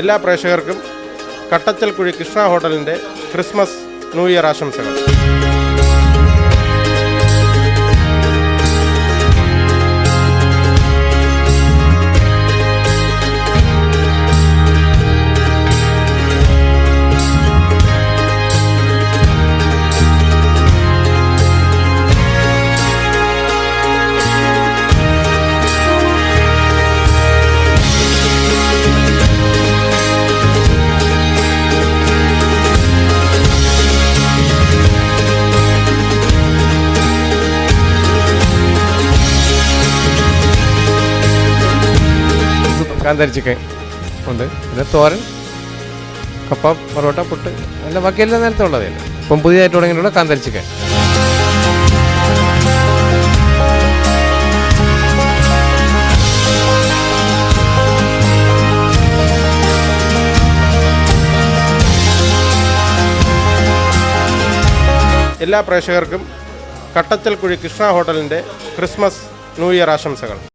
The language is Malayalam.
എല്ലാ പ്രേക്ഷകർക്കും കട്ടച്ചൽക്കുഴി കൃഷ്ണ ഹോട്ടലിൻ്റെ ക്രിസ്മസ് ന്യൂ ഇയർ ആശംസകൾ. കാന്താരി ചിക്കൻ ഉണ്ട്, പിന്നെ തോരൻ, കപ്പ, പൊറോട്ട, പുട്ട്, അല്ല ബാക്കിയെല്ലാം നേരത്തെ ഉള്ളതല്ല. ഇപ്പം പുതിയതായിട്ട് തുടങ്ങിയിട്ടുള്ള കാന്താരി ചിക്കൻ. എല്ലാ പ്രേക്ഷകർക്കും കട്ടച്ചൽക്കുഴി കൃഷ്ണ ഹോട്ടലിൻ്റെ ക്രിസ്മസ് ന്യൂ ഇയർ ആശംസകൾ.